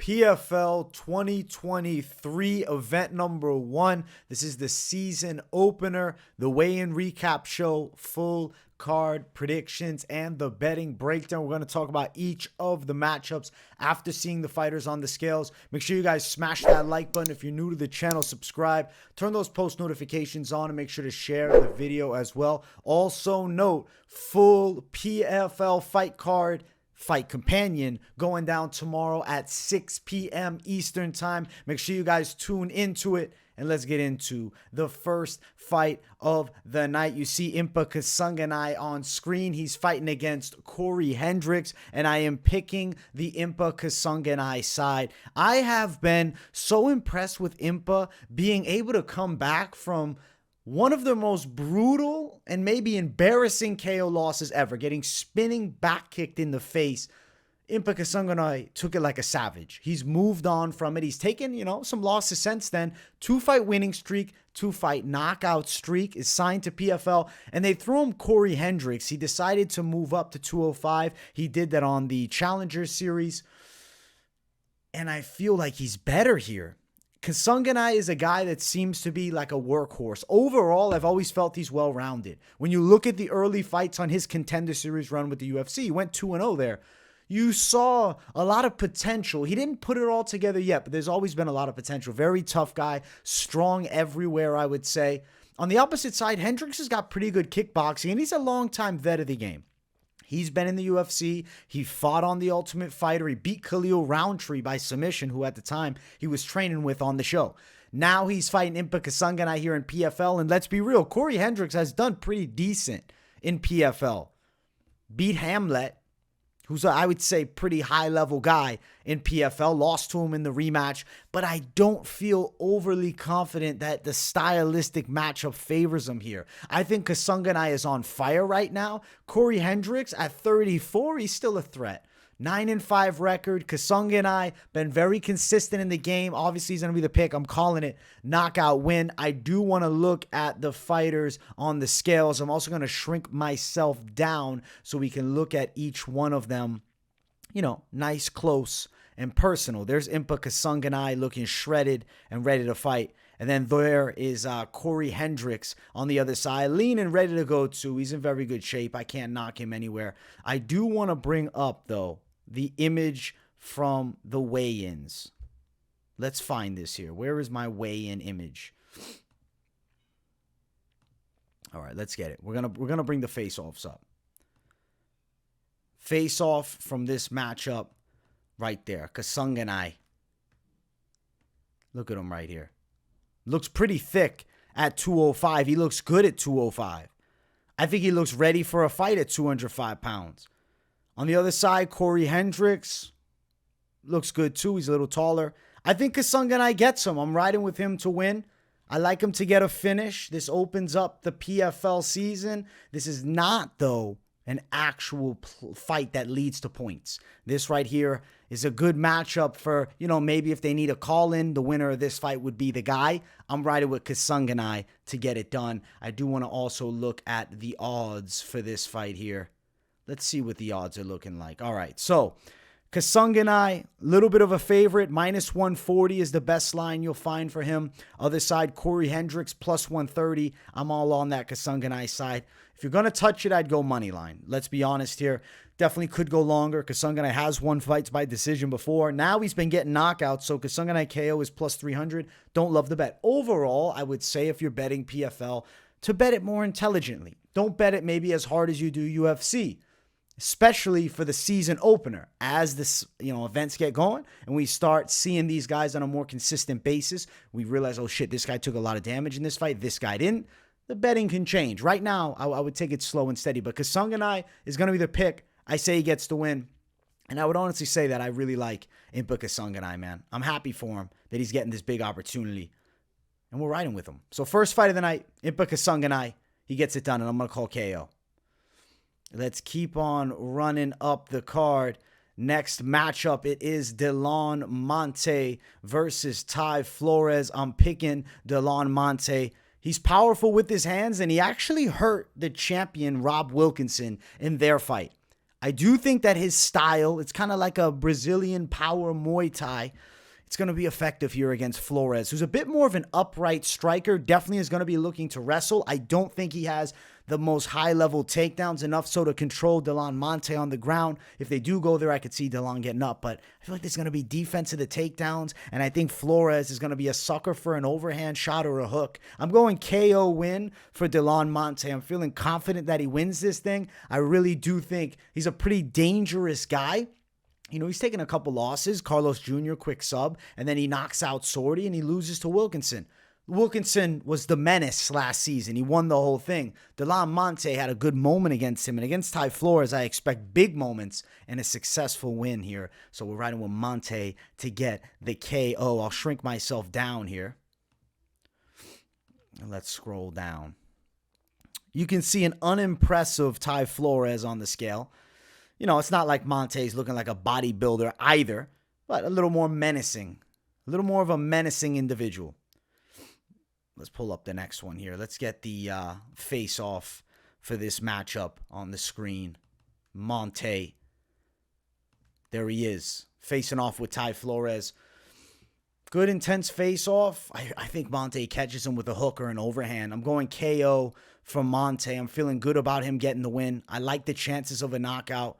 PFL 2023 event number 1. This is the season opener, the weigh-in recap show, full card predictions, and the betting breakdown. We're going to talk about each of the matchups after seeing the fighters on the scales. Make sure you guys smash that like button. If you're new to the channel, subscribe, turn those post notifications on, and make sure to share the video as well. Also note, full PFL fight card fight companion going down tomorrow at 6 p.m. Eastern time. Make sure you guys tune into it, and let's get into the first fight of the night. You see Impa Kasanganay on screen. He's fighting against Cory Hendricks, and I am picking the Impa Kasanganay side. I have been so impressed with Impa being able to come back from one of the most brutal and maybe embarrassing KO losses ever, getting spinning back kicked in the face. Impa Kasanganay took it like a savage. He's moved on from it. He's taken, some losses since then. 2-fight winning streak, 2-fight knockout streak is signed to PFL, and they threw him Cory Hendricks. He decided to move up to 205. He did that on the Challenger Series, and I feel like he's better here. Kasanganay is a guy that seems to be like a workhorse. Overall, I've always felt he's well-rounded. When you look at the early fights on his Contender Series run with the UFC, he went 2-0 there. You saw a lot of potential. He didn't put it all together yet, but there's always been a lot of potential. Very tough guy, strong everywhere, I would say. On the opposite side, Hendricks has got pretty good kickboxing, and he's a long-time vet of the game. He's been in the UFC. He fought on The Ultimate Fighter. He beat Khalil Roundtree by submission, who at the time he was training with on the show. Now he's fighting Impa Kasanganay here in PFL. And let's be real, Cory Hendricks has done pretty decent in PFL. Beat Hamlet, who's I would say pretty high-level guy in PFL. Lost to him in the rematch. But I don't feel overly confident that the stylistic matchup favors him here. I think Kasanganay is on fire right now. Cory Hendricks at 34, he's still a threat. 9-5 record. Kasanganay been very consistent in the game. Obviously, he's going to be the pick. I'm calling it knockout win. I do want to look at the fighters on the scales. I'm also going to shrink myself down so we can look at each one of them, nice, close, and personal. There's Impa Kasanganay looking shredded and ready to fight. And then there is Cory Hendricks on the other side, lean and ready to go too. He's in very good shape. I can't knock him anywhere. I do want to bring up, though, the image from the weigh-ins. Let's find this here. Where is my weigh-in image? All right, let's get it. We're gonna bring the face-offs up. Face-off from this matchup right there. Kasanganay. Look at him right here. Looks pretty thick at 205. He looks good at 205. I think he looks ready for a fight at 205 pounds. On the other side, Cory Hendricks looks good too. He's a little taller. I think Kasanganay gets him. I'm riding with him to win. I like him to get a finish. This opens up the PFL season. This is not, though, an actual fight that leads to points. This right here is a good matchup for, maybe if they need a call-in, the winner of this fight would be the guy. I'm riding with Kasanganay to get it done. I do want to also look at the odds for this fight here. Let's see what the odds are looking like. All right, so Kasanganay, a little bit of a favorite. -140 is the best line you'll find for him. Other side, Cory Hendricks, +130. I'm all on that Kasanganay side. If you're going to touch it, I'd go money line. Let's be honest here. Definitely could go longer. Kasanganay has won fights by decision before. Now he's been getting knockouts, so Kasanganay KO is +300. Don't love the bet. Overall, I would say if you're betting PFL, to bet it more intelligently. Don't bet it maybe as hard as you do UFC. Especially for the season opener. As this, events get going and we start seeing these guys on a more consistent basis, we realize, oh shit, this guy took a lot of damage in this fight. This guy didn't. The betting can change. Right now, I would take it slow and steady. But Kasanganay is going to be the pick. I say he gets the win. And I would honestly say that I really like Impa Kasanganay, man. I'm happy for him that he's getting this big opportunity. And we're riding with him. So first fight of the night, Impa Kasanganay. He gets it done, and I'm going to call KO. Let's keep on running up the card. Next matchup, it is Delan Monte versus Flores. I'm picking Delan Monte. He's powerful with his hands, and he actually hurt the champion, Rob Wilkinson, in their fight. I do think that his style, it's kind of like a Brazilian power Muay Thai. It's going to be effective here against Flores, who's a bit more of an upright striker. Definitely is going to be looking to wrestle. I don't think he has the most high-level takedowns, enough so to control Delan Monte on the ground. If they do go there, I could see Delan getting up, but I feel like there's going to be defense of the takedowns, and I think Flores is going to be a sucker for an overhand shot or a hook. I'm going KO win for Delan Monte. I'm feeling confident that he wins this thing. I really do think he's a pretty dangerous guy. You know, he's taken a couple losses. Carlos Jr., quick sub, and then he knocks out Sorty, and he loses to Wilkinson. Wilkinson was the menace last season. He won the whole thing. Delan Monte had a good moment against him. And against Ty Flores, I expect big moments and a successful win here. So we're riding with Monte to get the KO. I'll shrink myself down here. And let's scroll down. You can see an unimpressive Ty Flores on the scale. You know, it's not like Monte's looking like a bodybuilder either, but a little more menacing. A little more of a menacing individual. Let's pull up the next one here. Let's get the face-off for this matchup on the screen. Monte. There he is, facing off with Ty Flores. Good, intense face-off. I think Monte catches him with a hook or an overhand. I'm going KO from Monte. I'm feeling good about him getting the win. I like the chances of a knockout.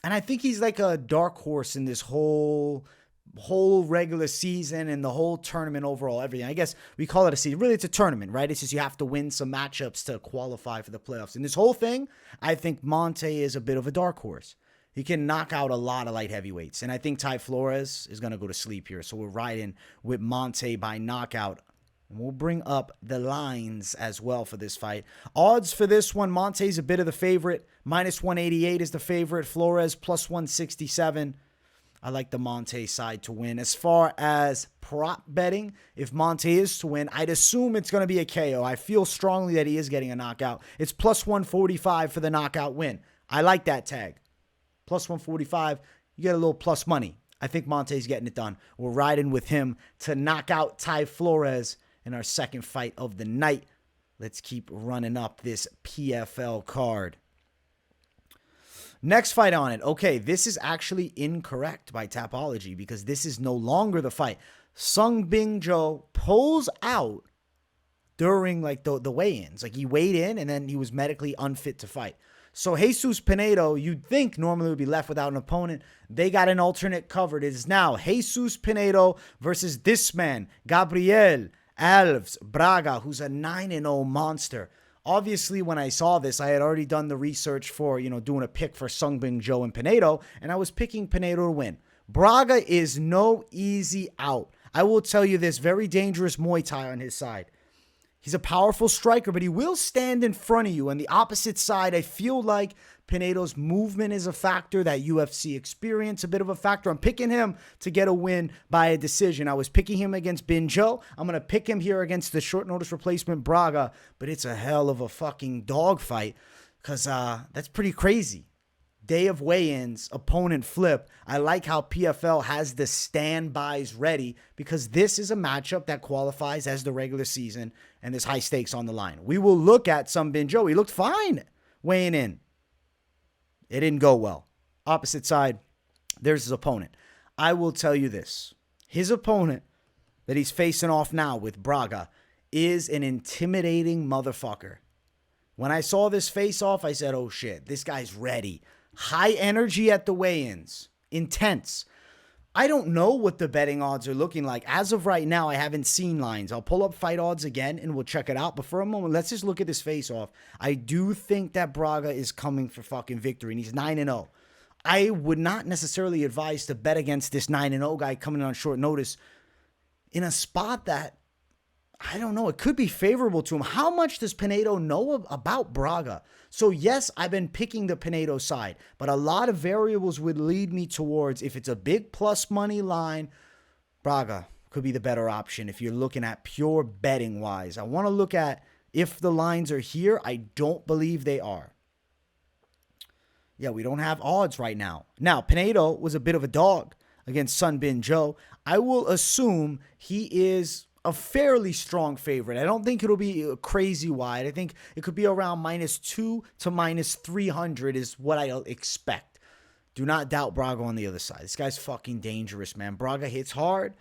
And I think he's like a dark horse in this whole regular season and the whole tournament overall, everything. I guess we call it a season. Really, it's a tournament, right? It's just you have to win some matchups to qualify for the playoffs. And this whole thing, I think Monte is a bit of a dark horse. He can knock out a lot of light heavyweights. And I think Ty Flores is going to go to sleep here. So we're riding with Monte by knockout. And we'll bring up the lines as well for this fight. Odds for this one, Monte's a bit of the favorite. -188 is the favorite. Flores +167. I like the Monte side to win. As far as prop betting, if Monte is to win, I'd assume it's going to be a KO. I feel strongly that he is getting a knockout. It's +145 for the knockout win. I like that tag. +145, you get a little plus money. I think Monte's getting it done. We're riding with him to knock out Ty Flores in our second fight of the night. Let's keep running up this PFL card. Next fight on it. Okay, this is actually incorrect by Tapology because this is no longer the fight. Sung Bing Jo pulls out during like the weigh-ins. Like he weighed in and then he was medically unfit to fight. So Jesus Pinedo, you'd think normally would be left without an opponent. They got an alternate covered. It is now Jesus Pinedo versus this man, Gabriel Alves Braga, who's a 9-0 monster. Obviously, when I saw this, I had already done the research for, doing a pick for Sung Bing Jo and Pinedo, and I was picking Pinedo to win. Braga is no easy out. I will tell you this, very dangerous Muay Thai on his side. He's a powerful striker, but he will stand in front of you. On the opposite side, I feel like Pinedo's movement is a factor, that UFC experience a bit of a factor. I'm picking him to get a win by a decision. I was picking him against Bing Jo. I'm going to pick him here against the short notice replacement Braga, but it's a hell of a fucking dogfight because that's pretty crazy. Day of weigh-ins, opponent flip. I like how PFL has the standbys ready because this is a matchup that qualifies as the regular season and there's high stakes on the line. We will look at Sung Bing Jo. He looked fine weighing in. It didn't go well. Opposite side, there's his opponent. I will tell you this. His opponent that he's facing off now with Braga is an intimidating motherfucker. When I saw this face-off, I said, oh shit, this guy's ready. High energy at the weigh-ins. Intense. I don't know what the betting odds are looking like. As of right now, I haven't seen lines. I'll pull up fight odds again and we'll check it out. But for a moment, let's just look at this face-off. I do think that Braga is coming for fucking victory, and he's 9-0. I would not necessarily advise to bet against this 9-0 guy coming on short notice in a spot that, I don't know, it could be favorable to him. How much does Pinedo know about Braga? So yes, I've been picking the Pinedo side, but a lot of variables would lead me towards, if it's a big plus money line, Braga could be the better option if you're looking at pure betting wise. I want to look at if the lines are here. I don't believe they are. Yeah, we don't have odds right now. Now, Pinedo was a bit of a dog against Sung Bing Jo. I will assume he is a fairly strong favorite. I don't think it'll be crazy wide. I think it could be around -2 to -300 is what I expect. Do not doubt Braga on the other side. This guy's fucking dangerous, man. Braga hits hard.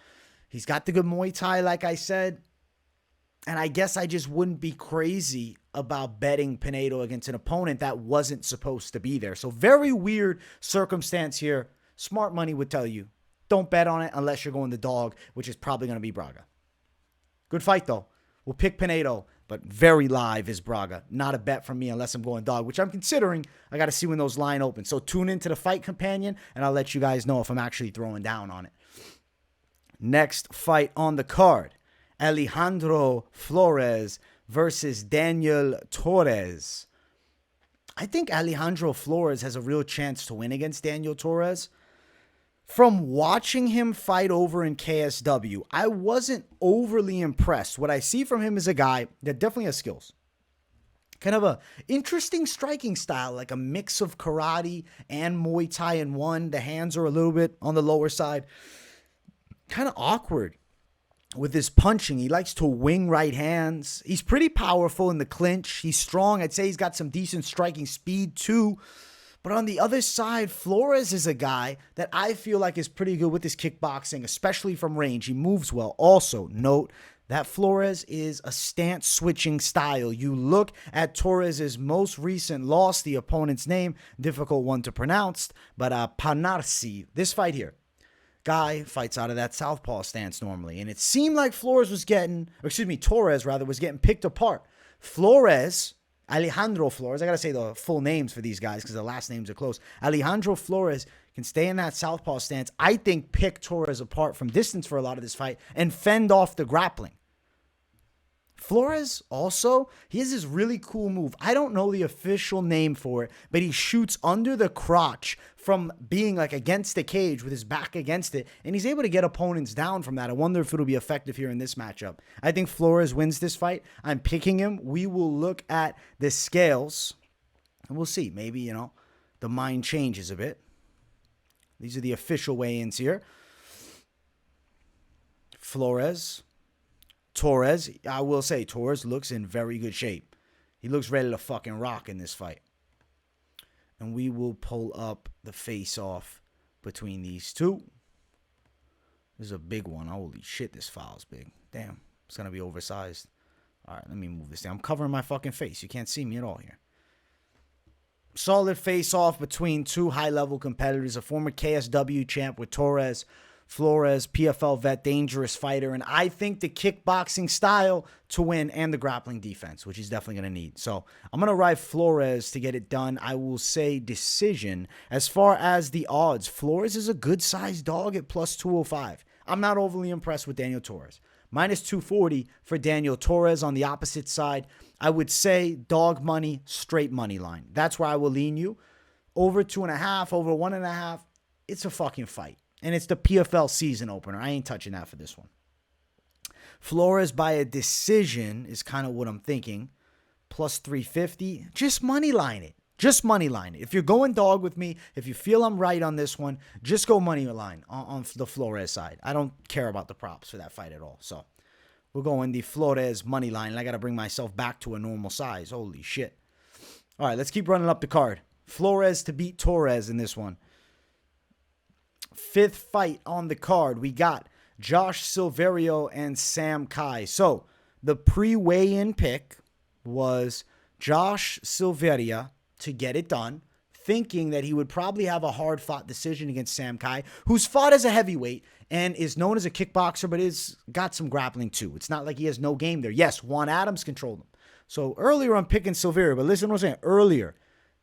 He's got the good Muay Thai, like I said. And I guess I just wouldn't be crazy about betting Pinedo against an opponent that wasn't supposed to be there. So very weird circumstance here. Smart money would tell you, don't bet on it unless you're going the dog, which is probably going to be Braga. Good fight, though. We'll pick Pinedo, but very live is Braga. Not a bet from me unless I'm going dog, which I'm considering. I got to see when those line open. So tune into the fight companion, and I'll let you guys know if I'm actually throwing down on it. Next fight on the card. Alejandro Flores versus Daniel Torres. I think Alejandro Flores has a real chance to win against Daniel Torres. From watching him fight over in KSW, I wasn't overly impressed. What I see from him is a guy that definitely has skills. Kind of a interesting striking style, like a mix of karate and Muay Thai in one. The hands are a little bit on the lower side. Kind of awkward with his punching. He likes to wing right hands. He's pretty powerful in the clinch. He's strong. I'd say he's got some decent striking speed too. But on the other side, Flores is a guy that I feel like is pretty good with his kickboxing, especially from range. He moves well. Also, note that Flores is a stance switching style. You look at Torres' most recent loss, the opponent's name, difficult one to pronounce, but Panarsi. This fight here, guy fights out of that southpaw stance normally. And it seemed like Torres was getting picked apart. Alejandro Flores, I got to say the full names for these guys because the last names are close. Alejandro Flores can stay in that southpaw stance. I think pick Torres apart from distance for a lot of this fight and fend off the grappling. Flores also, he has this really cool move. I don't know the official name for it, but he shoots under the crotch from being like against the cage with his back against it, and he's able to get opponents down from that. I wonder if it'll be effective here in this matchup. I think Flores wins this fight. I'm picking him. We will look at the scales, and we'll see. Maybe, the mind changes a bit. These are the official weigh-ins here. Torres, I will say, Torres looks in very good shape. He looks ready to fucking rock in this fight. And we will pull up the face-off between these two. This is a big one. Holy shit, this file's big. Damn, it's going to be oversized. All right, let me move this down. I'm covering my fucking face. You can't see me at all here. Solid face-off between two high-level competitors. A former KSW champ with Torres. Flores, PFL vet, dangerous fighter, and I think the kickboxing style to win and the grappling defense, which he's definitely going to need. So I'm going to ride Flores to get it done. I will say decision. As far as the odds, Flores is a good-sized dog at plus 205. I'm not overly impressed with Daniel Torres. Minus 240 for Daniel Torres on the opposite side. I would say dog money, straight money line. That's where I will lean you. Over 2.5, over 1.5, it's a fucking fight. And it's the PFL season opener. I ain't touching that for this one. Flores by a decision is kind of what I'm thinking. Plus 350. Just money line it. Just money line it. If you're going dog with me, if you feel I'm right on this one, just go money line on the Flores side. I don't care about the props for that fight at all. So we're going the Flores money line. And I got to bring myself back to a normal size. Holy shit. All right, let's keep running up the card. Flores to beat Torres in this one. Fifth fight on the card, we got Josh Silveira and Sam Kai. So the pre-weigh-in pick was Josh Silveira to get it done, thinking that he would probably have a hard-fought decision against Sam Kai, who's fought as a heavyweight and is known as a kickboxer, but is got some grappling too. It's not like he has no game there. Yes, Juan Adams controlled him. So earlier I'm picking Silveira, but listen to what I'm saying. Earlier.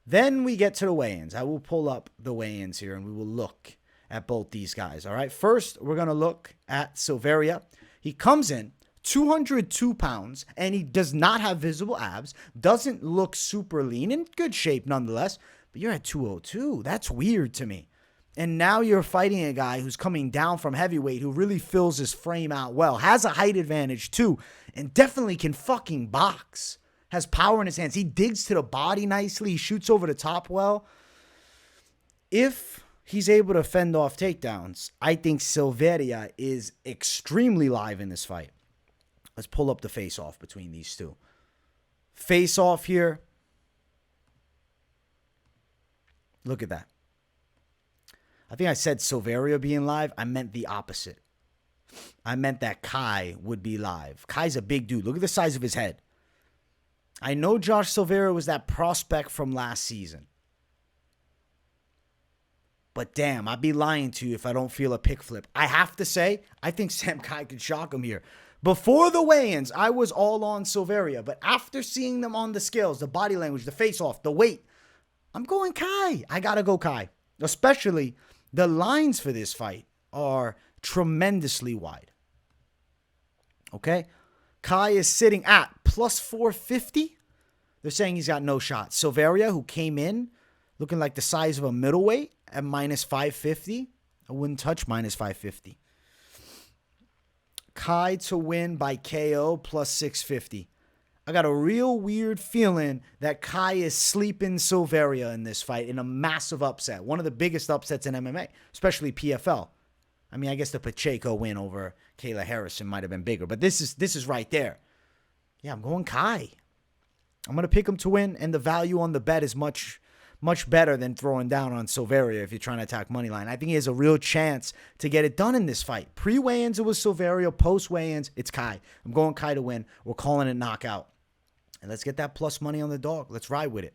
Then we get to the weigh-ins. I will pull up the weigh-ins here and we will look at both these guys, all right? First, we're going to look at Silveira. He comes in 202 pounds, and he does not have visible abs, doesn't look super lean, in good shape nonetheless, but you're at 202. That's weird to me. And now you're fighting a guy who's coming down from heavyweight who really fills his frame out well, has a height advantage too, and definitely can fucking box. Has power in his hands. He digs to the body nicely. He shoots over the top well. If he's able to fend off takedowns, I think Silveira is extremely live in this fight. Let's pull up the face-off between these two. Face-off here. Look at that. I think I said Silveira being live. I meant the opposite. I meant that Kai would be live. Kai's a big dude. Look at the size of his head. I know Josh Silveira was that prospect from last season. But damn, I'd be lying to you if I don't feel a pick flip. I have to say, I think Sam Kai could shock him here. Before the weigh-ins, I was all on Silveira. But after seeing them on the scales, the body language, the face-off, the weight, I'm going Kai. I got to go Kai. Especially the lines for this fight are tremendously wide. Okay? Kai is sitting at plus 450. They're saying he's got no shot. Silveira, who came in looking like the size of a middleweight at minus 550. I wouldn't touch minus 550. Kai to win by KO plus 650. I got a real weird feeling that Kai is sleeping Silveira in this fight in a massive upset. One of the biggest upsets in MMA, especially PFL. I mean, I guess the Pacheco win over Kayla Harrison might have been bigger, but this is right there. Yeah, I'm going Kai. I'm going to pick him to win, and the value on the bet is much better than throwing down on Silveira if you're trying to attack money line. I think he has a real chance to get it done in this fight. Pre-weigh-ins, it was Silveira. Post-weigh-ins, it's Kai. I'm going Kai to win. We're calling it knockout. And let's get that plus money on the dog. Let's ride with it.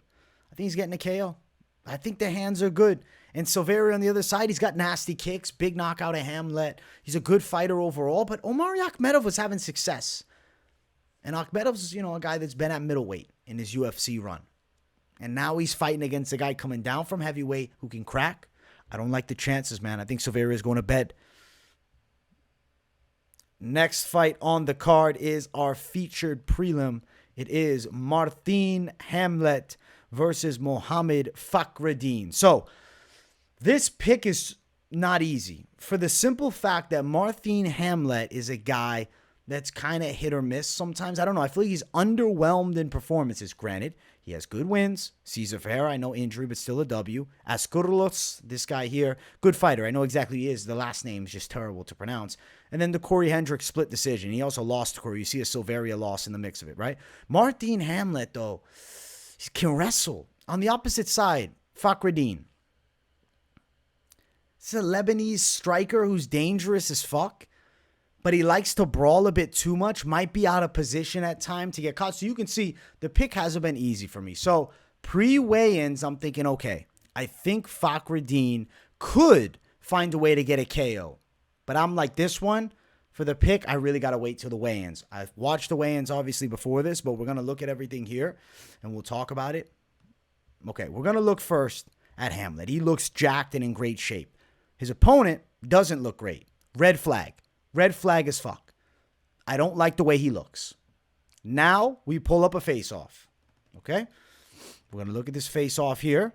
I think he's getting a KO. I think the hands are good. And Silveira on the other side, he's got nasty kicks. Big knockout of Hamlet. He's a good fighter overall. But Omari Akhmedov was having success. And Akhmedov's, a guy that's been at middleweight in his UFC run. And now he's fighting against a guy coming down from heavyweight who can crack. I don't like the chances, man. I think Silveira is going to bed. Next fight on the card is our featured prelim. It is Marthin Hamlet versus Mohamed Fakhreddine. So, this pick is not easy for the simple fact that Marthin Hamlet is a guy that's kind of hit or miss sometimes. I don't know. I feel like he's underwhelmed in performances. Granted, he has good wins. Cesar Ferreira, I know injury, but still a W. Askurlos, this guy here, good fighter. I know exactly who he is. The last name is just terrible to pronounce. And then the Cory Hendricks split decision. He also lost to Cory. You see a Silveira loss in the mix of it, right? Marthin Hamlet, though, he can wrestle. On the opposite side, Fakhreddine. It's a Lebanese striker who's dangerous as fuck, but he likes to brawl a bit too much, might be out of position at time to get caught. So you can see the pick hasn't been easy for me. So pre-weigh-ins, I'm thinking, okay, I think Fakhreddine could find a way to get a KO. But I'm like, this one, for the pick, I really got to wait till the weigh-ins. I've watched the weigh-ins, obviously, before this, but we're going to look at everything here, and we'll talk about it. Okay, we're going to look first at Hamlet. He looks jacked and in great shape. His opponent doesn't look great. Red flag. Red flag as fuck. I don't like the way he looks. Now we pull up a face-off. Okay? We're going to look at this face-off here.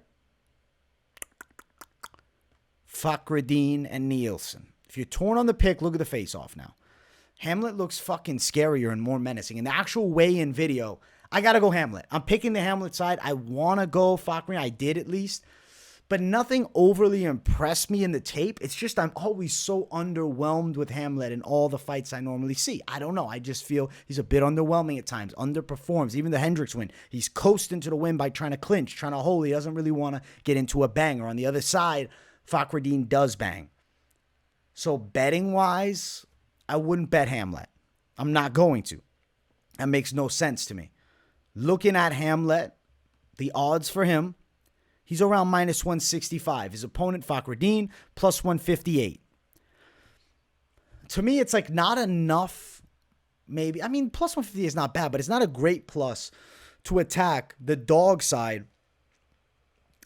Fakhreddine and Nielsen. If you're torn on the pick, look at the face-off now. Hamlet looks fucking scarier and more menacing. In the actual weigh-in video, I got to go Hamlet. I'm picking the Hamlet side. I want to go Fakhreddine. I did at least. But nothing overly impressed me in the tape. It's just I'm always so underwhelmed with Hamlet in all the fights I normally see. I don't know. I just feel he's a bit underwhelming at times. Underperforms. Even the Hendricks win. He's coasting to the win by trying to clinch, trying to hold. He doesn't really want to get into a banger. On the other side, Fakhreddine does bang. So betting-wise, I wouldn't bet Hamlet. I'm not going to. That makes no sense to me. Looking at Hamlet, the odds for him, he's around minus 165. His opponent, Fakhreddine, plus 158. To me, it's like not enough, maybe. I mean, plus 150 is not bad, but it's not a great plus to attack the dog side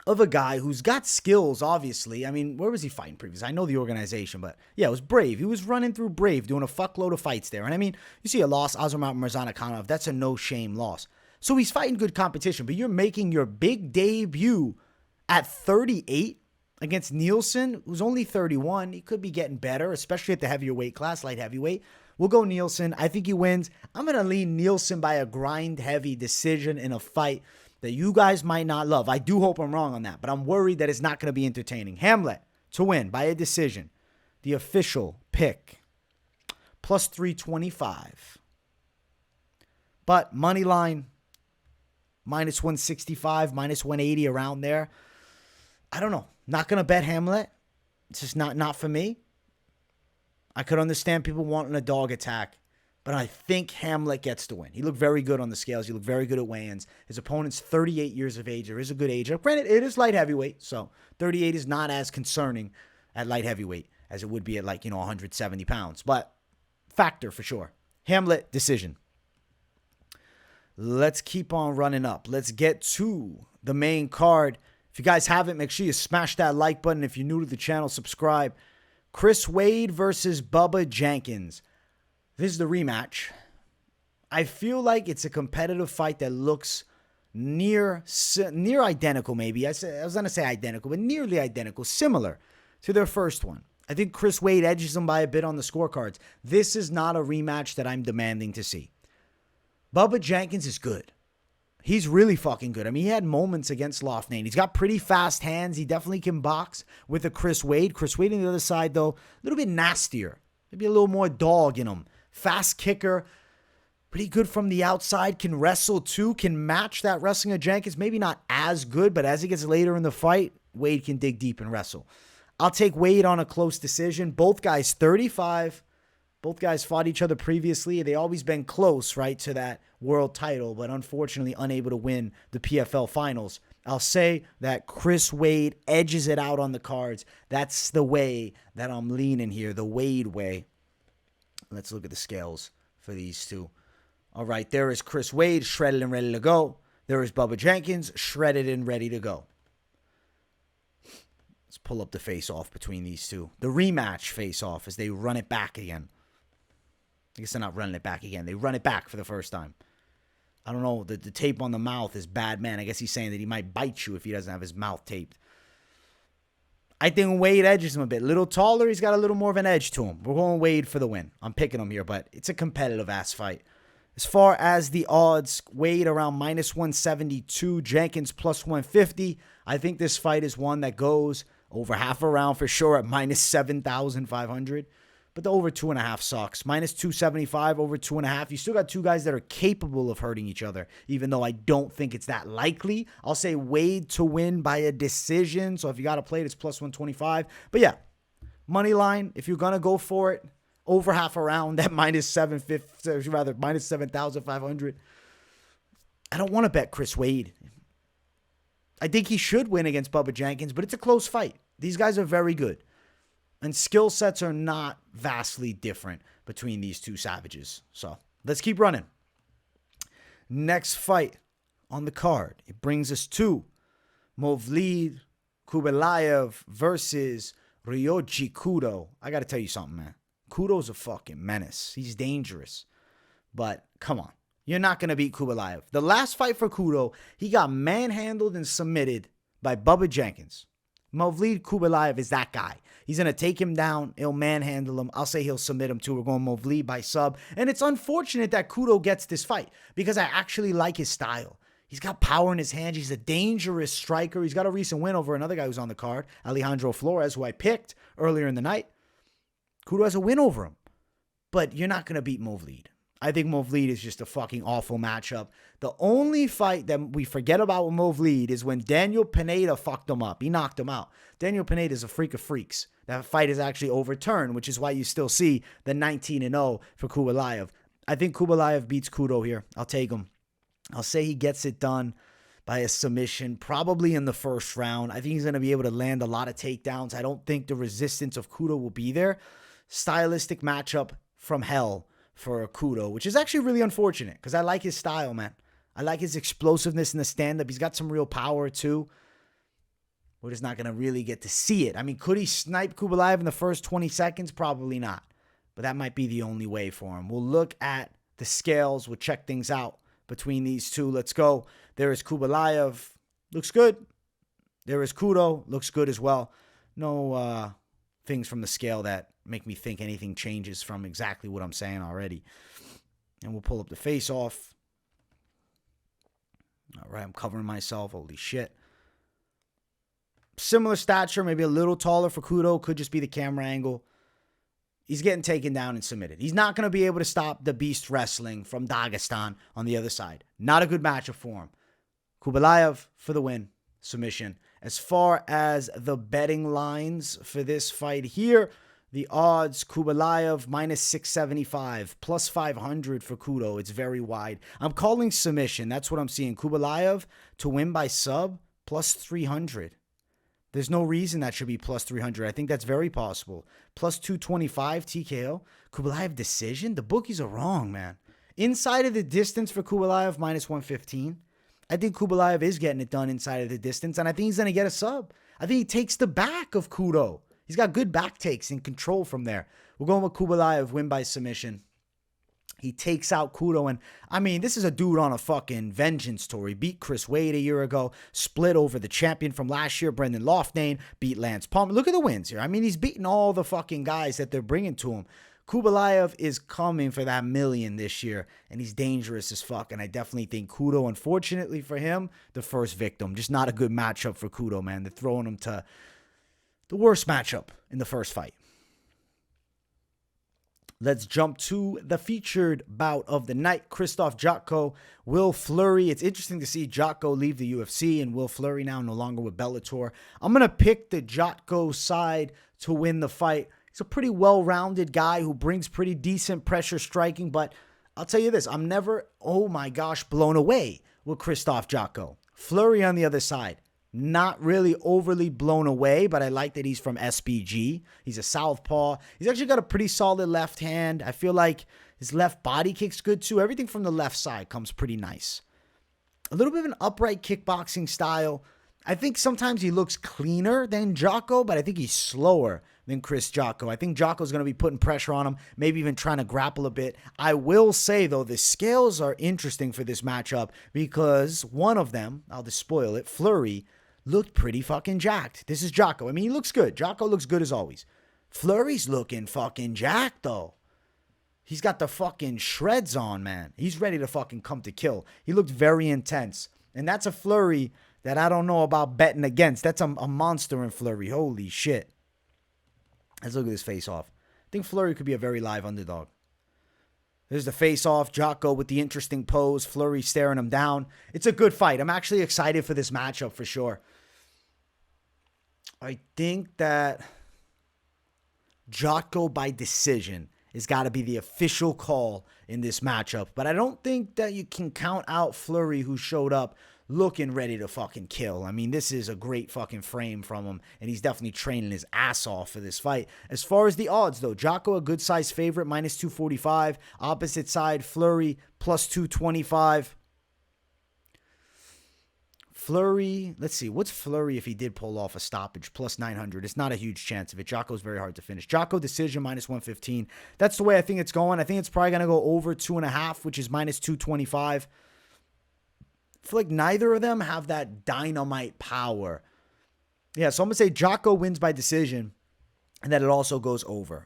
of a guy who's got skills, obviously. I mean, where was he fighting previously? I know the organization, but yeah, it was Brave. He was running through Brave, doing a fuckload of fights there. And I mean, you see a loss, Azamat Mirzanakhanov, that's a no-shame loss. So he's fighting good competition, but you're making your big debut at 38 against Nielsen, who's only 31. He could be getting better, especially at the heavier weight class, light heavyweight. We'll go Nielsen. I think he wins. I'm going to lean Nielsen by a grind-heavy decision in a fight that you guys might not love. I do hope I'm wrong on that, but I'm worried that it's not going to be entertaining. Hamlet to win by a decision. The official pick. Plus 325. But money line, minus 165, minus 180, around there. I don't know. Not going to bet Hamlet. It's just not for me. I could understand people wanting a dog attack, but I think Hamlet gets the win. He looked very good on the scales. He looked very good at weigh-ins. His opponent's 38 years of age. There is a good age. Granted, it is light heavyweight, so 38 is not as concerning at light heavyweight as it would be at 170 pounds. But factor for sure. Hamlet, decision. Let's keep on running up. Let's get to the main card. If you guys haven't, make sure you smash that like button. If you're new to the channel, subscribe. Chris Wade versus Bubba Jenkins. This is the rematch. I feel like it's a competitive fight that looks near identical, maybe. I was going to say identical, but nearly identical, similar to their first one. I think Chris Wade edges him by a bit on the scorecards. This is not a rematch that I'm demanding to see. Bubba Jenkins is good. He's really fucking good. I mean, he had moments against Loughnane. He's got pretty fast hands. He definitely can box with a Chris Wade. Chris Wade on the other side, though, a little bit nastier. Maybe a little more dog in him. Fast kicker. Pretty good from the outside. Can wrestle, too. Can match that wrestling of Jenkins. Maybe not as good, but as he gets later in the fight, Wade can dig deep and wrestle. I'll take Wade on a close decision. Both guys 35. Both guys fought each other previously. They always been close, right, to that world title, but unfortunately unable to win the PFL finals. I'll say that Chris Wade edges it out on the cards. That's the way that I'm leaning here, the Wade way. Let's look at the scales for these two. All right, there is Chris Wade, shredded and ready to go. There is Bubba Jenkins, shredded and ready to go. Let's pull up the face-off between these two. The rematch face-off as they run it back again. I guess they're not running it back again. They run it back for the first time. I don't know. The tape on the mouth is bad, man. I guess he's saying that he might bite you if he doesn't have his mouth taped. I think Wade edges him a bit. A little taller. He's got a little more of an edge to him. We're going Wade for the win. I'm picking him here, but it's a competitive-ass fight. As far as the odds, Wade around minus 172, Jenkins plus 150. I think this fight is one that goes over half a round for sure at minus 7,500. But the over 2.5 sucks. Minus 275, over 2.5. You still got two guys that are capable of hurting each other, even though I don't think it's that likely. I'll say Wade to win by a decision. So if you got to play it, it's plus 125. But yeah, money line, if you're going to go for it, over half a round at minus 750, rather minus 7,500. I don't want to bet Chris Wade. I think he should win against Bubba Jenkins, but it's a close fight. These guys are very good. And skill sets are not vastly different between these two savages. So let's keep running. Next fight on the card. It brings us to Movlid Khaybulaev versus Ryoji Kudo. I got to tell you something, man. Kudo's a fucking menace. He's dangerous. But come on. You're not going to beat Khaybulaev. The last fight for Kudo, he got manhandled and submitted by Bubba Jenkins. Movlid Khaybulaev is that guy. He's going to take him down. He'll manhandle him. I'll say he'll submit him too. We're going Movlid by sub. And it's unfortunate that Kudo gets this fight because I actually like his style. He's got power in his hands. He's a dangerous striker. He's got a recent win over another guy who's on the card, Alejandro Flores, who I picked earlier in the night. Kudo has a win over him. But you're not going to beat Movlid. I think Movlid is just a fucking awful matchup. The only fight that we forget about with Movlid is when Daniel Pinedo fucked him up. He knocked him out. Daniel Pinedo is a freak of freaks. That fight is actually overturned, which is why you still see the 19-0 for Khaybulaev. I think Khaybulaev beats Kudo here. I'll take him. I'll say he gets it done by a submission, probably in the first round. I think he's going to be able to land a lot of takedowns. I don't think the resistance of Kudo will be there. Stylistic matchup from hell for Kudo, which is actually really unfortunate because I like his style, man. I like his explosiveness in the stand-up. He's got some real power, too. We're just not going to really get to see it. I mean, could he snipe Khaybulaev in the first 20 seconds? Probably not. But that might be the only way for him. We'll look at the scales. We'll check things out between these two. Let's go. There is Khaybulaev. Looks good. There is Kudo. Looks good as well. No things from the scale that make me think anything changes from exactly what I'm saying already. And we'll pull up the face-off. All right, I'm covering myself. Holy shit. Similar stature, maybe a little taller for Kudo. Could just be the camera angle. he's getting taken down and submitted. He's not going to be able to stop the beast wrestling from Dagestan on the other side. Not a good matchup for him. Khaybulaev for the win. Submission. As far as the betting lines for this fight here, the odds, Khaybulaev minus 675, plus 500 for Kudo. It's very wide. I'm calling submission. That's what I'm seeing. Khaybulaev to win by sub, plus 300. There's no reason that should be plus 300. I think that's very possible. Plus 225 TKO. Khaybulaev decision? The bookies are wrong, man. Inside of the distance for Khaybulaev, minus 115. I think Khaybulaev is getting it done inside of the distance, and I think he's going to get a sub. I think he takes the back of Kudo. He's got good back takes and control from there. We're going with Khaybulaev, win by submission. He takes out Kudo, and I mean, this is a dude on a fucking vengeance tour. He beat Chris Wade a year ago, split over the champion from last year, Brendan Loughnane, beat Lance Palmer. Look at the wins here. I mean, he's beating all the fucking guys that they're bringing to him. Khaybulaev is coming for that million this year, and he's dangerous as fuck, and I definitely think Kudo, unfortunately for him, the first victim. Just not a good matchup for Kudo, man. They're throwing him to the worst matchup in the first fight. Let's jump to the featured bout of the night. Krzysztof Jotko, Will Fleury. It's interesting to see Jotko leave the UFC and Will Fleury now no longer with Bellator. I'm going to pick the Jotko side to win the fight. He's a pretty well-rounded guy who brings pretty decent pressure striking, but I'll tell you this, I'm never, oh my gosh, blown away with Krzysztof Jotko. Fleury on the other side. Not really overly blown away, but I like that he's from SBG. He's a southpaw. He's actually got a pretty solid left hand. I feel like his left body kick's good too. Everything from the left side comes pretty nice. A little bit of an upright kickboxing style. I think sometimes he looks cleaner than Jotko, but I think he's slower than Chris Jotko. I think Jotko's going to be putting pressure on him, maybe even trying to grapple a bit. I will say, though, the scales are interesting for this matchup because one of them, I'll just spoil it, Fleury, looked pretty fucking jacked. This is Jotko. I mean, he looks good. Jotko looks good as always. Fleury's looking fucking jacked, though. He's got the fucking shreds on, man. He's ready to fucking come to kill. He looked very intense. And that's a Fleury that I don't know about betting against. That's a monster in Fleury. Holy shit. Let's look at this face-off. I think Fleury could be a very live underdog. There's the face-off. Jotko with the interesting pose. Fleury staring him down. It's a good fight. I'm actually excited for this matchup for sure. I think that Jotko by decision has got to be the official call in this matchup. But I don't think that you can count out Fleury, who showed up looking ready to fucking kill. I mean, this is a great fucking frame from him, and he's definitely training his ass off for this fight. As far as the odds, though, Jotko a good size favorite, minus 245. Opposite side, Fleury, plus 225. Fleury, let's see, what's Fleury if he did pull off a stoppage? Plus 900. It's not a huge chance of it. Jotko's very hard to finish. Jotko decision, minus 115. That's the way I think it's going. I think it's probably going to go over 2.5, which is minus 225. I feel like neither of them have that dynamite power. Yeah, so I'm going to say Jotko wins by decision, and that it also goes over.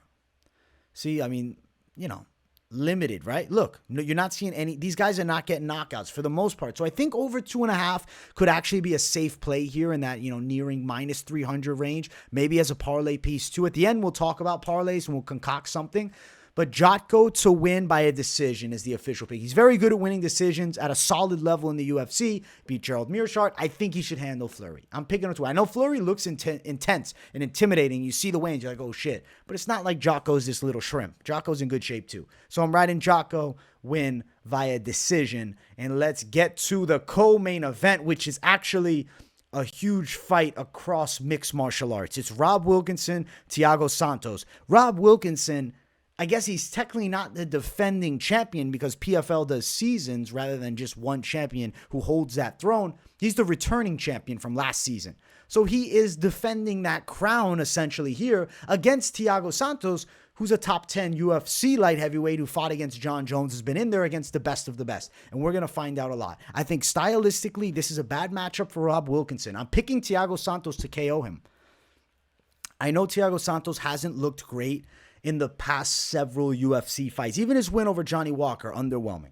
See, I mean, you know, limited, right? Look, no, you're not seeing any. These guys are not getting knockouts for the most part. So I think over 2.5 could actually be a safe play here in that, you know, nearing minus 300 range. Maybe as a parlay piece too. At the end, we'll talk about parlays and we'll concoct something. But Jotko to win by a decision is the official pick. He's very good at winning decisions at a solid level in the UFC. Beat Gerald Meerschaert. I think he should handle Fleury. I'm picking him to win. I know Fleury looks intense and intimidating. You see the wins, you're like, oh shit. But it's not like Jotko's this little shrimp. Jotko's in good shape too. So I'm riding Jotko win via decision. And let's get to the co-main event, which is actually a huge fight across mixed martial arts. It's Rob Wilkinson, Thiago Santos. Rob Wilkinson, I guess he's technically not the defending champion because PFL does seasons rather than just one champion who holds that throne. He's the returning champion from last season. So he is defending that crown essentially here against Thiago Santos, who's a top 10 UFC light heavyweight who fought against John Jones, has been in there against the best of the best. And we're going to find out a lot. I think stylistically, this is a bad matchup for Rob Wilkinson. I'm picking Thiago Santos to KO him. I know Thiago Santos hasn't looked great in the past several UFC fights. Even his win over Johnny Walker, underwhelming.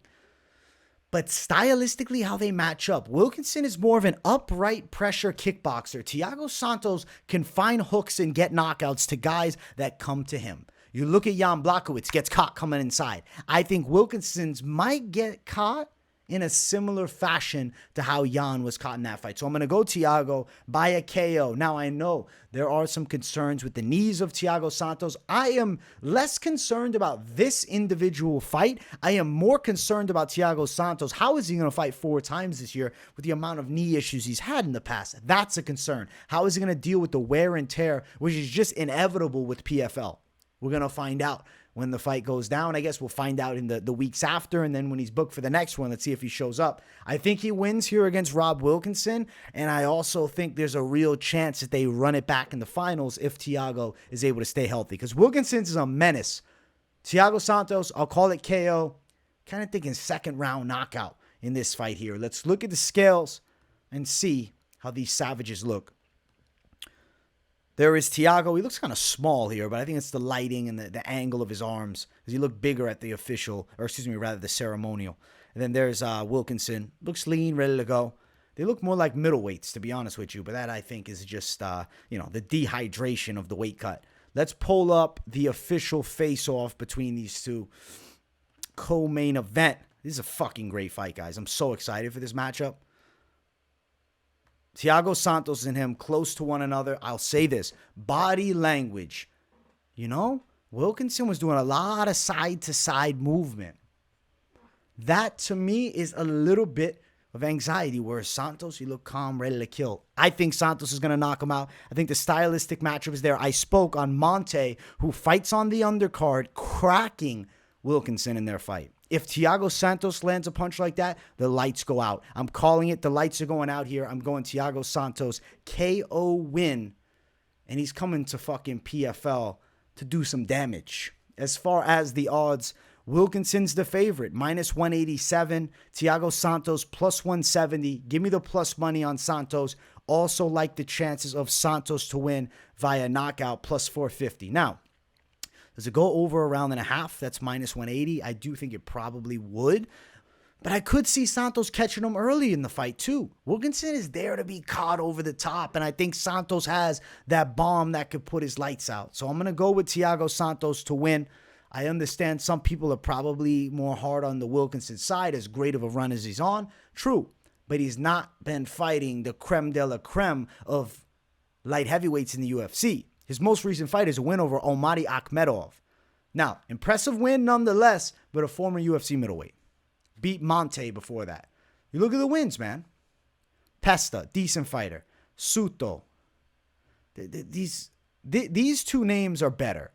But stylistically, how they match up, Wilkinson is more of an upright pressure kickboxer. Thiago Santos can find hooks and get knockouts to guys that come to him. You look at Jan Blachowicz, gets caught coming inside. I think Wilkinson's might get caught in a similar fashion to how Jan was caught in that fight. So I'm going to go Thiago by a KO. Now, I know there are some concerns with the knees of Thiago Santos. I am less concerned about this individual fight. I am more concerned about Thiago Santos. How is he going to fight 4 times this year with the amount of knee issues he's had in the past? That's a concern. How is he going to deal with the wear and tear, which is just inevitable with PFL? We're going to find out when the fight goes down. I guess we'll find out in the weeks after, and then when he's booked for the next one, let's see if he shows up. I think he wins here against Rob Wilkinson, and I also think there's a real chance that they run it back in the finals if Thiago is able to stay healthy, because Wilkinson is a menace. Thiago Santos, I'll call it KO. Kind of thinking second round knockout in this fight here. Let's look at the scales and see how these savages look. There is Thiago. He looks kind of small here, but I think it's the lighting and the angle of his arms, because he looked bigger at the official, or excuse me, rather the ceremonial. And then there's Wilkinson. Looks lean, ready to go. They look more like middleweights, to be honest with you, but that I think is just, the dehydration of the weight cut. Let's pull up the official face-off between these two. Co-main event. This is a fucking great fight, guys. I'm so excited for this matchup. Thiago Santos and him close to one another. I'll say this. Body language. Wilkinson was doing a lot of side-to-side movement. That, to me, is a little bit of anxiety, whereas Santos, he looked calm, ready to kill. I think Santos is going to knock him out. I think the stylistic matchup is there. I spoke on Monte, who fights on the undercard, cracking Wilkinson in their fight. If Thiago Santos lands a punch like that, the lights go out. I'm calling it. The lights are going out here. I'm going Thiago Santos KO win. And he's coming to fucking PFL to do some damage. As far as the odds, Wilkinson's the favorite. Minus 187. Thiago Santos plus 170. Give me the plus money on Santos. Also like the chances of Santos to win via knockout plus 450. Now, does it go over a round and a half? That's minus 180. I do think it probably would. But I could see Santos catching him early in the fight too. Wilkinson is there to be caught over the top. And I think Santos has that bomb that could put his lights out. So I'm going to go with Thiago Santos to win. I understand some people are probably more hard on the Wilkinson side, as great of a run as he's on. True. But he's not been fighting the creme de la creme of light heavyweights in the UFC. His most recent fight is a win over Omari Akhmedov. Now, impressive win nonetheless, but a former UFC middleweight. Beat Monte before that. You look at the wins, man. Pesta, decent fighter. Suto. These two names are better,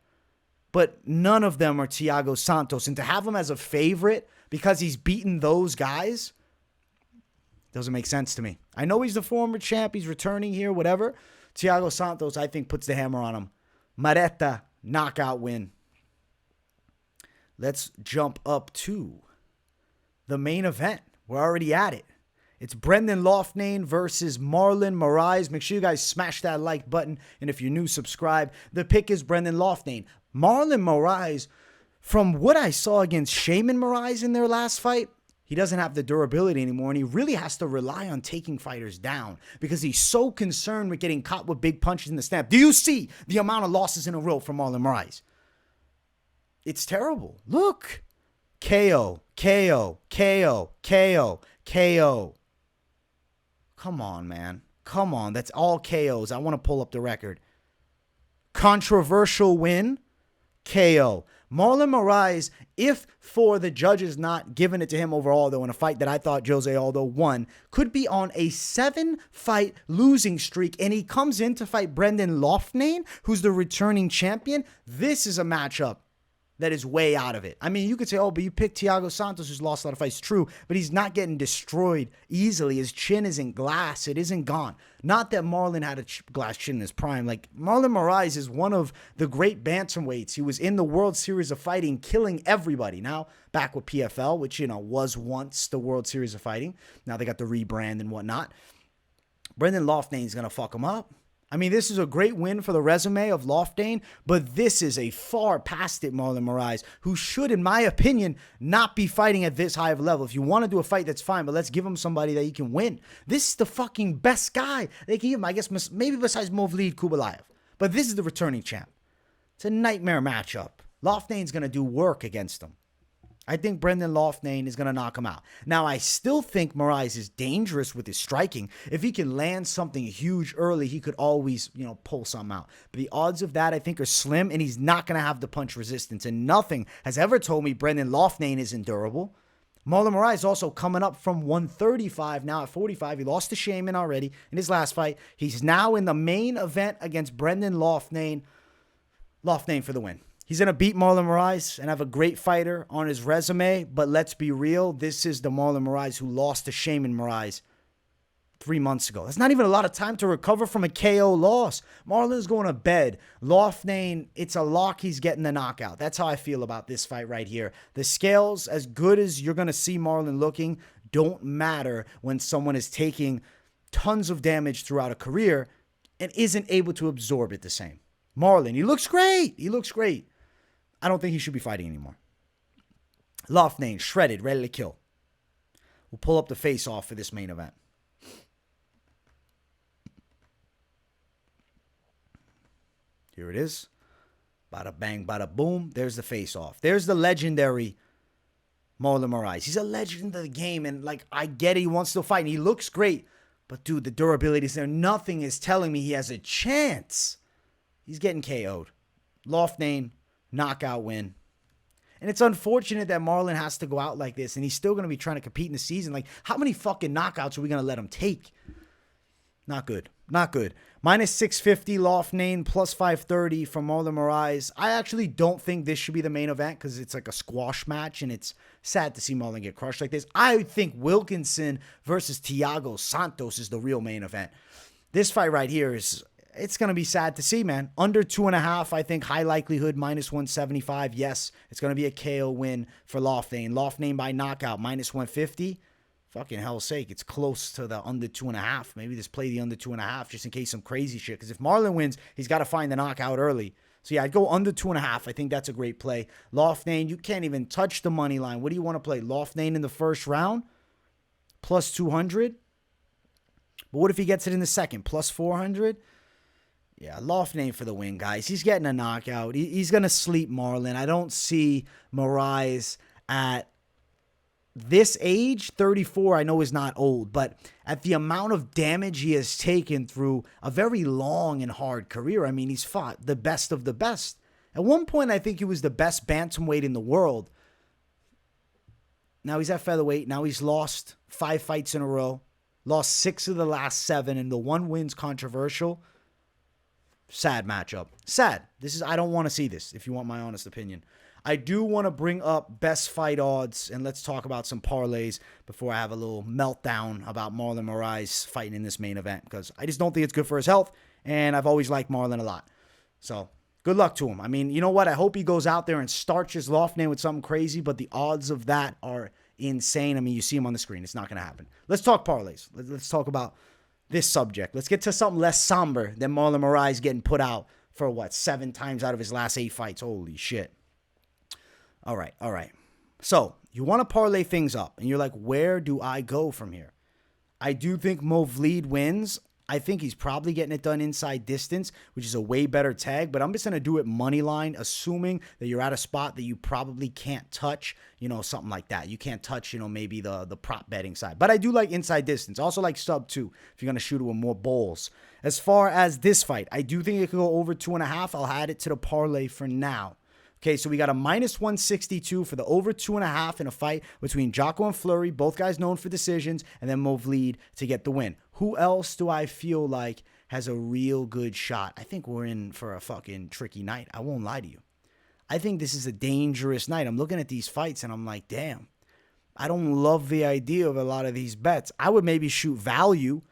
but none of them are Thiago Santos. And to have him as a favorite because he's beaten those guys doesn't make sense to me. I know he's the former champ. He's returning here, whatever. Thiago Santos, I think, puts the hammer on him. Mareta, knockout win. Let's jump up to the main event. We're already at it. It's Brendan Loughnane versus Marlon Moraes. Make sure you guys smash that like button. And if you're new, subscribe. The pick is Brendan Loughnane. Marlon Moraes, from what I saw against Shaman Moraes in their last fight, he doesn't have the durability anymore, and he really has to rely on taking fighters down because he's so concerned with getting caught with big punches in the snap. Do you see the amount of losses in a row from Marlon Moraes? It's terrible. Look. KO, KO, KO, KO, KO. Come on, man. Come on. That's all KOs. I want to pull up the record. Controversial win. KO. Marlon Moraes, if for the judges not giving it to him overall, though, in a fight that I thought Jose Aldo won, could be on a 7-fight losing streak, and he comes in to fight Brendan Loughnane, who's the returning champion. This is a matchup that is way out of it. I mean, you could say, oh, but you picked Thiago Santos, who's lost a lot of fights. True, but he's not getting destroyed easily. His chin isn't glass. It isn't gone. Not that Marlon had a glass chin in his prime. Like, Marlon Moraes is one of the great bantamweights. He was in the World Series of Fighting, killing everybody. Now, back with PFL, which, was once the World Series of Fighting. Now they got the rebrand and whatnot. Brendan Loughnane is going to fuck him up. I mean, this is a great win for the resume of Loughnane, but this is a far past it Marlon Moraes, who should, in my opinion, not be fighting at this high of a level. If you want to do a fight, that's fine, but let's give him somebody that he can win. This is the fucking best guy they can give him, I guess, maybe besides Movlid Khaybulaev. But this is the returning champ. It's a nightmare matchup. Loughnane going to do work against him. I think Brendan Loughnane is going to knock him out. Now, I still think Moraes is dangerous with his striking. If he can land something huge early, he could always, pull something out. But the odds of that, I think, are slim, and he's not going to have the punch resistance. And nothing has ever told me Brendan Loughnane isn't durable. Marlon Moraes also coming up from 135, now at 45. He lost to Shaman already in his last fight. He's now in the main event against Brendan Loughnane. Loughnane for the win. He's going to beat Marlon Moraes and have a great fighter on his resume. But let's be real. This is the Marlon Moraes who lost to Shaman Moraes 3 months ago. That's not even a lot of time to recover from a KO loss. Marlon's going to bed. Loughnane, it's a lock he's getting the knockout. That's how I feel about this fight right here. The scales, as good as you're going to see Marlon looking, don't matter when someone is taking tons of damage throughout a career and isn't able to absorb it the same. Marlon, he looks great. He looks great. I don't think he should be fighting anymore. Loughnane, shredded, ready to kill. We'll pull up the face-off for this main event. Here it is. Bada bang, bada boom. There's the face-off. There's the legendary Marlon Moraes. He's a legend of the game, and, I get it. He wants to fight, and he looks great. But, dude, the durability is there. Nothing is telling me he has a chance. He's getting KO'd. Loughnane, knockout win. And it's unfortunate that Marlon has to go out like this, and he's still going to be trying to compete in the season. How many fucking knockouts are we going to let him take? Not good. Not good. Minus 650 Loughnane, plus 530 from Marlon Moraes. I actually don't think this should be the main event because it's like a squash match, and it's sad to see Marlon get crushed like this. I think Wilkinson versus Thiago Santos is the real main event. This fight right here it's going to be sad to see, man. Under 2.5, I think high likelihood, minus 175. Yes, it's going to be a KO win for Loughnane. Loughnane by knockout, minus 150. Fucking hell's sake, it's close to the under 2.5. Maybe just play the under 2.5 just in case some crazy shit. Because if Marlon wins, he's got to find the knockout early. So yeah, I'd go under 2.5. I think that's a great play. Loughnane, you can't even touch the money line. What do you want to play? Loughnane in the first round? Plus 200? But what if he gets it in the second? Plus 400? Yeah, Loughnane for the win, guys. He's getting a knockout. He's going to sleep Marlon. I don't see Moraes at this age, 34, I know is not old, but at the amount of damage he has taken through a very long and hard career, I mean, he's fought the best of the best. At one point, I think he was the best bantamweight in the world. Now he's at featherweight. Now he's lost 5 fights in a row, lost 6 of the last 7, and the one win's controversial. Sad matchup. Sad. I don't want to see this, if you want my honest opinion. I do want to bring up best fight odds, and let's talk about some parlays before I have a little meltdown about Marlon Moraes fighting in this main event, because I just don't think it's good for his health, and I've always liked Marlon a lot. So, good luck to him. I mean, you know what? I hope he goes out there and starches Loughnane with something crazy, but the odds of that are insane. I mean, you see him on the screen. It's not going to happen. Let's talk parlays. Let's talk about this subject. Let's get to something less somber than Marlon Moraes getting put out for, 7 times out of his last 8 fights. Holy shit. All right. So, you want to parlay things up, and you're like, where do I go from here? I do think Movlid wins. I think he's probably getting it done inside distance, which is a way better tag, but I'm just going to do it money line, assuming that you're at a spot that you probably can't touch, something like that. You can't touch, maybe the prop betting side. But I do like inside distance. Also like sub 2 if you're going to shoot it with more bowls. As far as this fight, I do think it could go over 2.5. I'll add it to the parlay for now. Okay, so we got a minus 162 for the over 2.5 in a fight between Jotko and Fleury, both guys known for decisions, and then Movlid to get the win. Who else do I feel like has a real good shot? I think we're in for a fucking tricky night. I won't lie to you. I think this is a dangerous night. I'm looking at these fights, and I'm like, damn, I don't love the idea of a lot of these bets. I would maybe shoot value.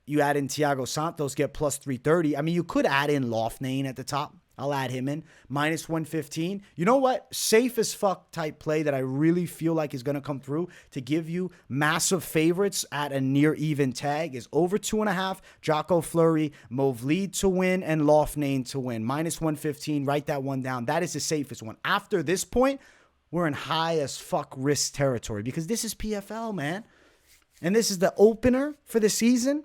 You add in Thiago Santos, get plus 330. I mean, you could add in Loughnane at the top. I'll add him in. Minus 115. You know what? Safe as fuck type play that I really feel like is going to come through to give you massive favorites at a near even tag is over 2.5. Jotko, Fleury, Movlid to win, and Loughnane to win. Minus 115. Write that one down. That is the safest one. After this point, we're in high as fuck risk territory because this is PFL, man. And this is the opener for the season.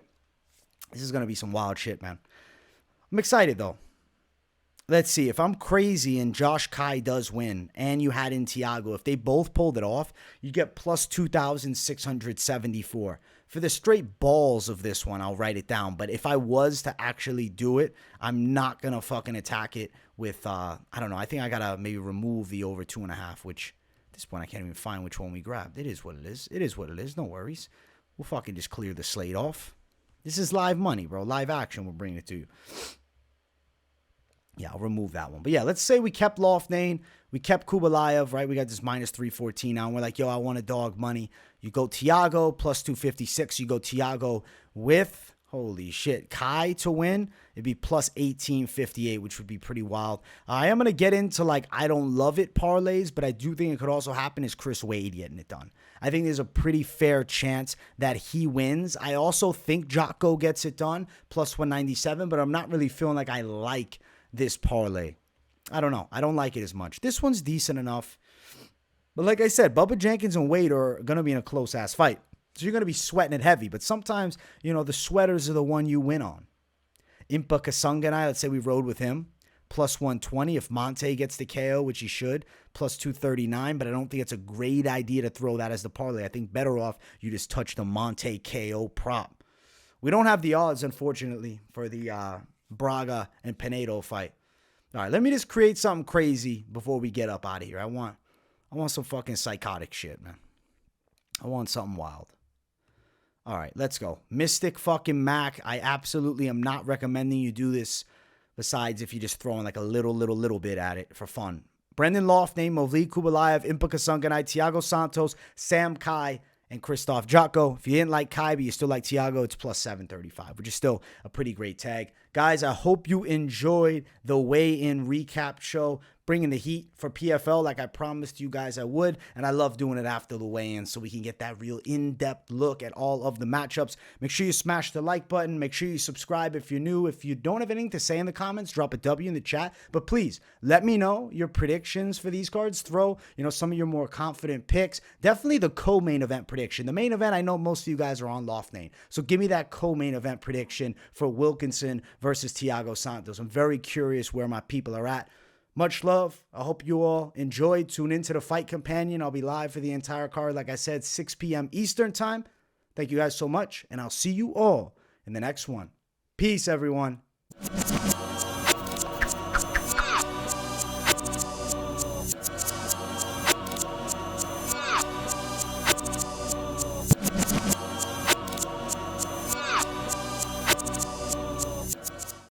This is going to be some wild shit, man. I'm excited, though. let's see. If I'm crazy and Josh Kai does win and you had in Thiago, if they both pulled it off, you get plus 2,674. For the straight balls of this one, I'll write it down. But if I was to actually do it, I'm not going to fucking attack it with, I don't know. I think I got to maybe remove the over 2.5, which at this point I can't even find which one we grabbed. It is what it is. It is what it is. No worries. We'll fucking just clear the slate off. This is live money, bro. Live action. We're bringing it to you. Yeah, I'll remove that one. But yeah, let's say we kept Loughnane. We kept Khaybulaev, right? We got this minus 314 now. And we're like, yo, I want a dog money. You go Thiago, plus 256. You go Thiago with, holy shit, Kai to win. It'd be plus 1858, which would be pretty wild. I am going to get into, like, I don't love it parlays, but I do think it could also happen is Chris Wade getting it done. I think there's a pretty fair chance that he wins. I also think Jotko gets it done, plus 197, but I'm not really feeling like I like this parlay. I don't know. I don't like it as much. This one's decent enough. But like I said, Bubba, Jenkins, and Wade are going to be in a close-ass fight. So you're going to be sweating it heavy. But sometimes, you know, the sweaters are the one you win on. Impa Kasanganay, let's say we rode with him. Plus 120 if Monte gets the KO, which he should. Plus 239, but I don't think it's a great idea to throw that as the parlay. I think better off you just touch the Monte KO prop. We don't have the odds, unfortunately, for the Braga and Pinedo fight. All right, let me just create something crazy before we get up out of here. I want some fucking psychotic shit, man. I want something wild. All right, let's go. Mystic fucking Mac. I absolutely am not recommending you do this besides if you're just throwing like a little bit at it for fun. Brendan Loughnane, Movlid Khaybulaev, Impa Kasanganay, Thiago Santos, Sam Kai, and Krzysztof Jotko. If you didn't like Kai, but you still like Thiago, it's plus 735, which is still a pretty great tag. Guys, I hope you enjoyed the weigh-in recap show, bringing the heat for PFL like I promised you guys I would. And I love doing it after the weigh-in so we can get that real in-depth look at all of the matchups. Make sure you smash the like button. Make sure you subscribe if you're new. If you don't have anything to say in the comments, drop a W in the chat. But please, let me know your predictions for these cards. Throw, you know, some of your more confident picks. Definitely the co-main event prediction. The main event, I know most of you guys are on Loughnane. So give me that co-main event prediction for Wilkinson versus Thiago Santos. I'm very curious where my people are at. Much love. I hope you all enjoyed. Tune into the Fight Companion. I'll be live for the entire card, like I said, 6 p.m. Eastern time. Thank you guys so much, and I'll see you all in the next one. Peace, everyone.